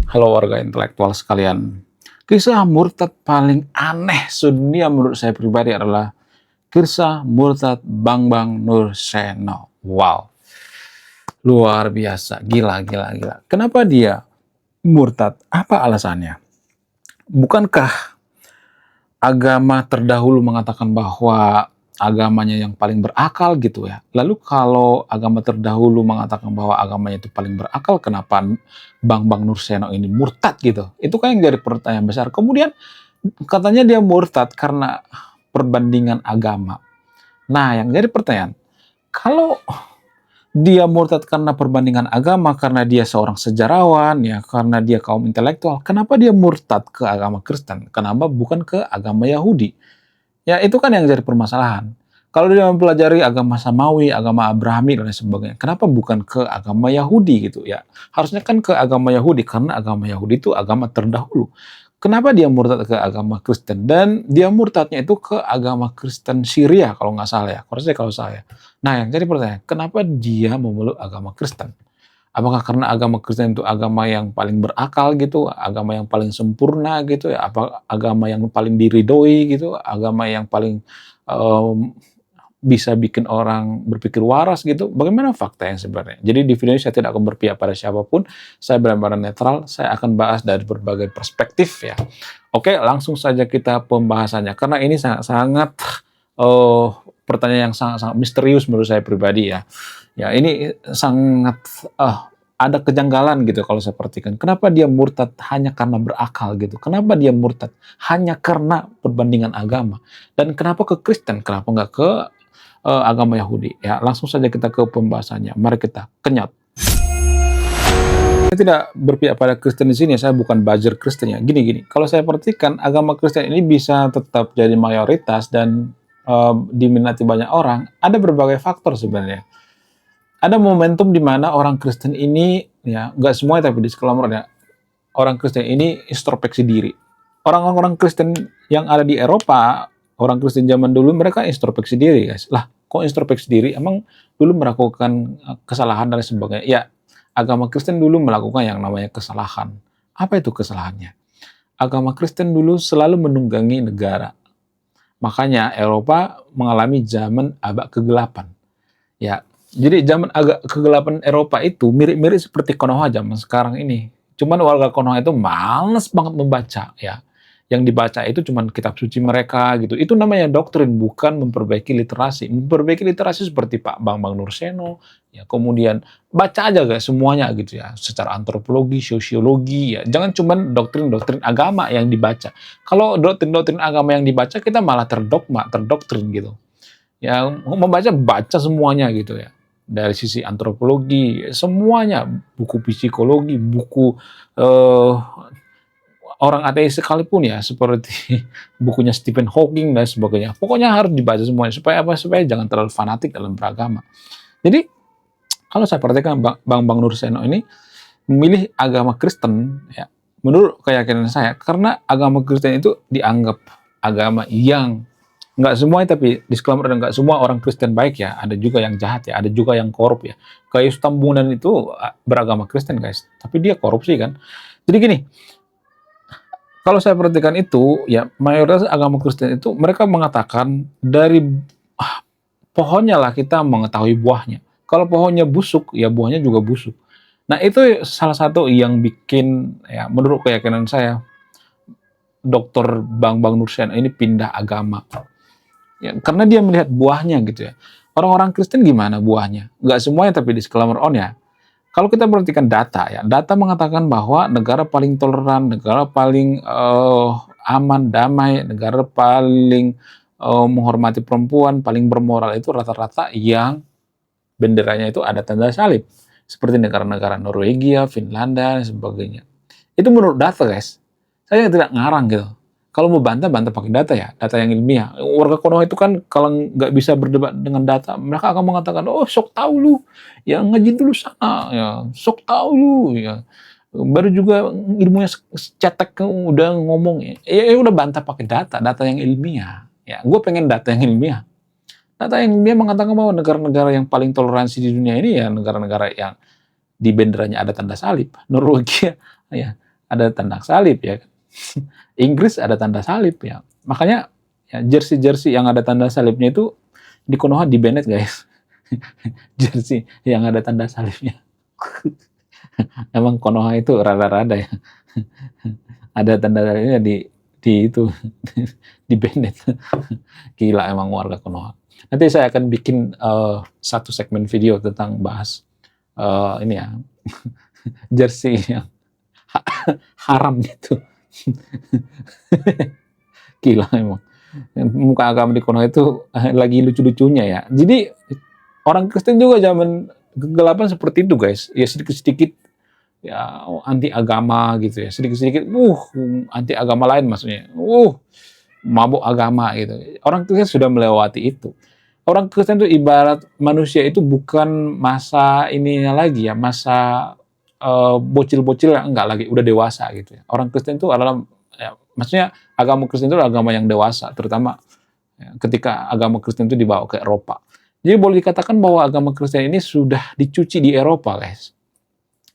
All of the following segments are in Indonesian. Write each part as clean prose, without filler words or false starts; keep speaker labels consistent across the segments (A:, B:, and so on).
A: Halo warga intelektual sekalian. Kisah murtad paling aneh sedunia menurut saya pribadi adalah kisah murtad Bambang Nurseno. Wow, luar biasa, gila, gila, gila. Kenapa dia murtad? Apa alasannya? Bukankah agama terdahulu mengatakan bahwa agamanya yang paling berakal gitu ya. Lalu kalau agama terdahulu mengatakan bahwa agamanya itu paling berakal, kenapa Bambang Nurseno ini murtad gitu? Itu kan yang jadi pertanyaan besar. Kemudian katanya dia murtad karena perbandingan agama. Nah, yang jadi pertanyaan, kalau dia murtad karena perbandingan agama, karena dia seorang sejarawan, ya, karena dia kaum intelektual, kenapa dia murtad ke agama Kristen? Kenapa bukan ke agama Yahudi? Ya, itu kan yang jadi permasalahan. Kalau dia mempelajari agama Samawi, agama Abrahami, dan lain sebagainya, kenapa bukan ke agama Yahudi gitu ya? Harusnya kan ke agama Yahudi, karena agama Yahudi itu agama terdahulu. Kenapa dia murtad ke agama Kristen? Dan dia murtadnya itu ke agama Kristen Syria, kalau nggak salah ya. Harusnya kalau saya. Nah, yang jadi pertanyaan, kenapa dia memeluk agama Kristen? Apakah karena agama Kristen itu agama yang paling berakal gitu, agama yang paling sempurna gitu ya, apa agama yang paling diridhoi gitu, agama yang paling bisa bikin orang berpikir waras gitu? Bagaimana fakta yang sebenarnya? Jadi di video ini saya tidak akan berpihak pada siapapun, saya benar-benar netral, saya akan bahas dari berbagai perspektif ya. Oke, langsung saja kita pembahasannya, karena ini sangat-sangat pertanyaan yang sangat-sangat misterius menurut saya pribadi ya. Ya, ini sangat ada kejanggalan gitu kalau saya perhatikan. Kenapa dia murtad hanya karena berakal gitu? Kenapa dia murtad hanya karena perbandingan agama? Dan kenapa ke Kristen? Kenapa nggak ke agama Yahudi? Ya, langsung saja kita ke pembahasannya. Mari kita kenyot. Saya tidak berpihak pada Kristen di sini, saya bukan buzzer Kristen ya. Gini-gini, kalau saya perhatikan agama Kristen ini bisa tetap jadi mayoritas dan diminati banyak orang, ada berbagai faktor sebenarnya. Ada momentum di mana orang Kristen ini, ya nggak semuanya tapi disclaimer ya, orang Kristen ini introspeksi diri. Orang-orang Kristen yang ada di Eropa, orang Kristen zaman dulu mereka introspeksi diri guys. Lah, kok introspeksi diri? Emang dulu melakukan kesalahan dan sebagainya? Ya, agama Kristen dulu melakukan yang namanya kesalahan. Apa itu kesalahannya? Agama Kristen dulu selalu menunggangi negara. Makanya Eropa mengalami zaman agak kegelapan. Ya, jadi zaman agak kegelapan Eropa itu mirip-mirip seperti Konoha zaman sekarang ini. Cuman warga Konoha itu males banget membaca ya. Yang dibaca itu cuman kitab suci mereka gitu. Itu namanya doktrin, bukan memperbaiki literasi. Memperbaiki literasi seperti Pak Bambang Nurseno, ya kemudian baca aja guys semuanya gitu ya. Secara antropologi, sosiologi ya. Jangan cuman doktrin-doktrin agama yang dibaca. Kalau doktrin-doktrin agama yang dibaca kita malah terdogma, terdoktrin gitu. Ya, membaca baca semuanya gitu ya. Dari sisi antropologi, semuanya, buku psikologi, buku orang ateis sekalipun ya, seperti bukunya Stephen Hawking dan sebagainya. Pokoknya harus dibaca semuanya supaya apa? Supaya jangan terlalu fanatik dalam beragama. Jadi kalau saya perhatikan Bang Nurseno ini memilih agama Kristen ya, menurut keyakinan saya, karena agama Kristen itu dianggap agama yang nggak semuanya, tapi disclaimer, nggak semua orang Kristen baik ya, ada juga yang jahat ya, ada juga yang korup ya. Gayus Tambunan itu beragama Kristen guys, tapi dia korupsi kan. Jadi gini, kalau saya perhatikan itu ya, mayoritas agama Kristen itu mereka mengatakan dari pohonnya lah kita mengetahui buahnya. Kalau pohonnya busuk, ya buahnya juga busuk. Nah itu salah satu yang bikin ya, menurut keyakinan saya, Dr. Bambang Nurseno ini pindah agama. Ya, karena dia melihat buahnya gitu ya. Orang-orang Kristen gimana buahnya? Nggak semuanya, tapi disclaimer on ya. Kalau kita perhatikan data ya, data mengatakan bahwa negara paling toleran, negara paling aman, damai, negara paling menghormati perempuan, paling bermoral itu rata-rata yang benderanya itu ada tanda salib. Seperti negara-negara Norwegia, Finlandia, dan sebagainya. Itu menurut data guys. Saya tidak ngarang gitu. Kalau mau bantah pakai data ya, data yang ilmiah. Warga Konoha itu kan kalau nggak bisa berdebat dengan data, mereka akan mengatakan, oh sok tahu lu, ya ngaji dulu sana, ya sok tahu lu, ya baru juga ilmunya cetek udah ngomong, ya udah bantah pakai data, data yang ilmiah. Ya, gue pengen data yang ilmiah. Data yang ilmiah mengatakan bahwa negara-negara yang paling toleransi di dunia ini ya negara-negara yang di benderanya ada tanda salib. Norwegia, ya ada tanda salib ya. Inggris ada tanda salib ya. Makanya ya, jersey-jersey yang ada tanda salibnya itu di Konoha di-banned guys. Jersey yang ada tanda salibnya. Emang Konoha itu rada-rada ya. Ada tanda salibnya di itu di-banned. Gila emang warga Konoha. Nanti saya akan bikin satu segmen video tentang bahas ini ya jersey yang haram gitu. Gila emang. Muka agama di Konoha itu lagi lucu-lucunya ya. Jadi orang Kristen juga zaman kegelapan seperti itu guys. Ya sedikit-sedikit ya anti agama gitu ya. Sedikit-sedikit anti agama lain maksudnya. Mabuk agama gitu. Orang Kristen sudah melewati itu. Orang Kristen itu ibarat manusia itu bukan masa ininya lagi ya, masa bocil-bocil enggak lagi, udah dewasa gitu ya. Orang Kristen itu adalah ya, maksudnya agama Kristen itu agama yang dewasa, terutama ya, ketika agama Kristen itu dibawa ke Eropa. Jadi boleh dikatakan bahwa agama Kristen ini sudah dicuci di Eropa, guys.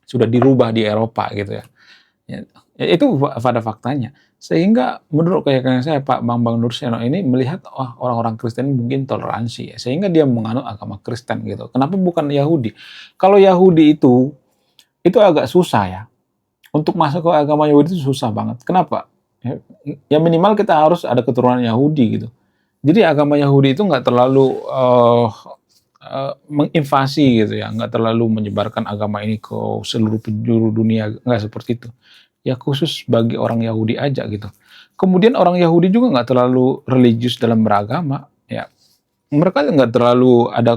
A: Sudah dirubah di Eropa gitu ya. Ya itu pada faktanya. Sehingga menurut keyakinan saya Pak Bambang Nursiono ini melihat orang-orang Kristen mungkin toleransi ya. Sehingga dia menganut agama Kristen gitu. Kenapa bukan Yahudi? Kalau Yahudi itu agak susah ya. Untuk masuk ke agama Yahudi itu susah banget. Kenapa? Ya minimal kita harus ada keturunan Yahudi gitu. Jadi agama Yahudi itu nggak terlalu menginvasi gitu ya, nggak terlalu menyebarkan agama ini ke seluruh penjuru dunia, nggak seperti itu. Ya khusus bagi orang Yahudi aja gitu. Kemudian orang Yahudi juga nggak terlalu religius dalam beragama, ya. Mereka nggak terlalu ada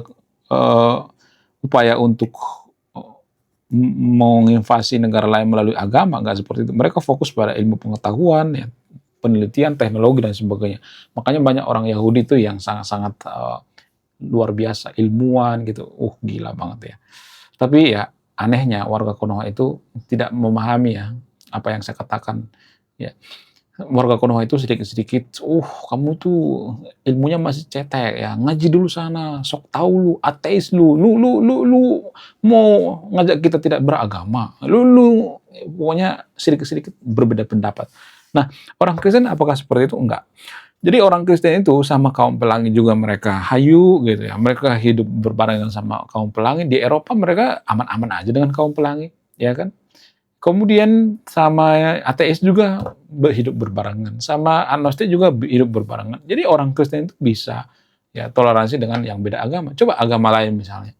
A: upaya untuk menginvasi negara lain melalui agama, nggak seperti itu. Mereka fokus pada ilmu pengetahuan, ya, penelitian, teknologi dan sebagainya. Makanya banyak orang Yahudi itu yang sangat-sangat luar biasa ilmuwan gitu. Gila banget ya. Tapi ya anehnya warga Konoha itu tidak memahami ya apa yang saya katakan. Ya. Warga Konoha itu sedikit-sedikit, kamu tuh ilmunya masih cetek ya, ngaji dulu sana, sok tahu lu, ateis lu mau ngajak kita tidak beragama, lu pokoknya sedikit-sedikit berbeda pendapat. Nah, orang Kristen apakah seperti itu? Enggak. Jadi orang Kristen itu sama kaum pelangi juga mereka hayu gitu ya, mereka hidup berbarengan sama kaum pelangi. Di Eropa mereka aman-aman aja dengan kaum pelangi, ya kan? Kemudian sama ateis juga hidup berbarengan, sama agnostik juga hidup berbarengan. Jadi orang Kristen itu bisa ya toleransi dengan yang beda agama. Coba agama lain misalnya.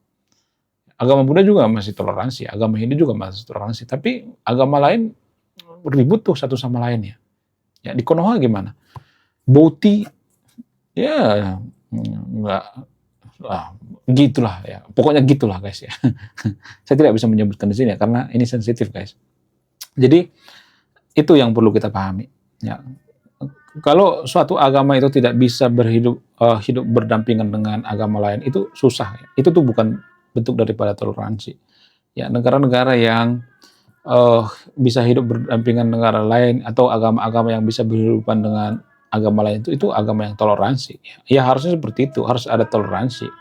A: Agama Buddha juga masih toleransi, agama Hindu juga masih toleransi, tapi agama lain ribut tuh satu sama lain ya. Ya di Konoha gimana? Boti ya enggak gitulah ya. Pokoknya gitulah guys ya. Saya tidak bisa menyebutkan di sini ya karena ini sensitif guys. Jadi itu yang perlu kita pahami. Ya. Kalau suatu agama itu tidak bisa hidup berdampingan dengan agama lain itu susah. Ya. Itu tuh bukan bentuk daripada toleransi. Ya negara-negara yang bisa hidup berdampingan negara lain atau agama-agama yang bisa berhubungan dengan agama lain itu agama yang toleransi. Ya harusnya seperti itu, harus ada toleransi.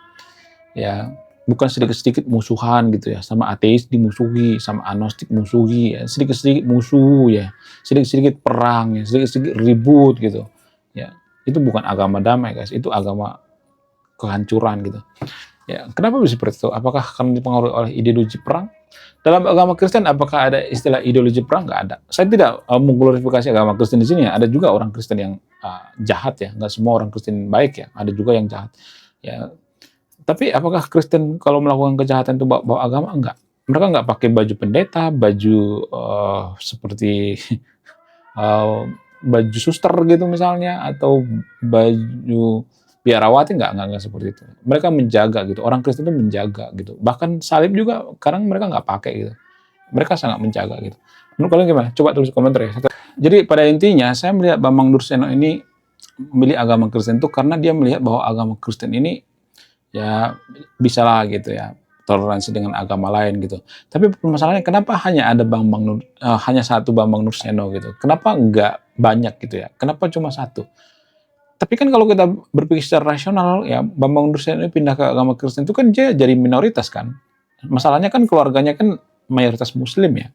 A: Ya bukan sedikit-sedikit musuhan gitu ya, sama ateis dimusuhi, sama agnostik musuhi, ya. Sedikit-sedikit musuh ya, sedikit-sedikit perang ya, sedikit-sedikit ribut gitu. Ya, itu bukan agama damai guys, itu agama kehancuran gitu. Ya, kenapa bisa seperti itu? Apakah karena dipengaruhi oleh ideologi perang? Dalam agama Kristen apakah ada istilah ideologi perang? Nggak ada. Saya tidak mengglorifikasi agama Kristen di sini ya. Ada juga orang Kristen yang jahat ya, nggak semua orang Kristen baik ya. Ada juga yang jahat. Ya, tapi apakah Kristen kalau melakukan kejahatan itu bawa agama? Enggak. Mereka nggak pakai baju pendeta, baju seperti baju suster gitu misalnya, atau baju biarawati, enggak seperti itu. Mereka menjaga gitu. Orang Kristen itu menjaga gitu. Bahkan salib juga kadang mereka nggak pakai gitu. Mereka sangat menjaga gitu. Menurut kalian gimana? Coba tulis komentar ya. Jadi pada intinya saya melihat Bambang Nursiono ini memilih agama Kristen itu karena dia melihat bahwa agama Kristen ini ya bisa lah gitu ya toleransi dengan agama lain gitu. Tapi permasalahannya kenapa hanya ada hanya satu Bambang Nursiono gitu? Kenapa enggak banyak gitu ya? Kenapa cuma satu? Tapi kan kalau kita berpikir secara rasional ya Bambang Nursiono pindah ke agama Kristen itu kan dia jadi minoritas kan. Masalahnya kan keluarganya kan mayoritas Muslim ya.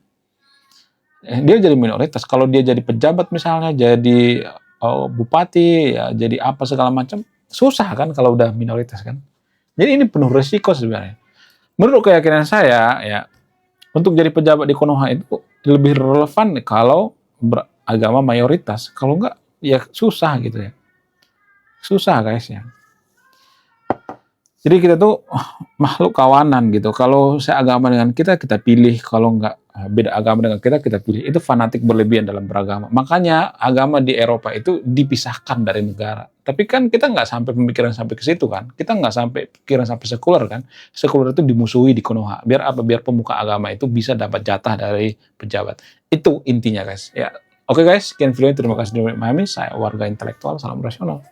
A: Dia jadi minoritas. Kalau dia jadi pejabat misalnya, jadi bupati, ya jadi apa segala macam, susah kan kalau udah minoritas kan. Jadi ini penuh resiko sebenarnya. Menurut keyakinan saya, ya untuk jadi pejabat di Konoha itu lebih relevan kalau beragama mayoritas. Kalau enggak, ya susah gitu ya. Susah guys ya. Jadi kita tuh makhluk kawanan gitu. Kalau seagama dengan kita, kita pilih. Kalau nggak beda agama dengan kita, kita pilih. Itu fanatik berlebihan dalam beragama. Makanya agama di Eropa itu dipisahkan dari negara. Tapi kan kita nggak sampai pemikiran sampai ke situ kan. Kita nggak sampai pikiran sampai sekuler kan. Sekuler itu dimusuhi di Konoha. Biar apa? Biar pemuka agama itu bisa dapat jatah dari pejabat. Itu intinya guys. Ya, oke guys, sekian video ini. Terima kasih sudah memahami. Saya warga intelektual. Salam rasional.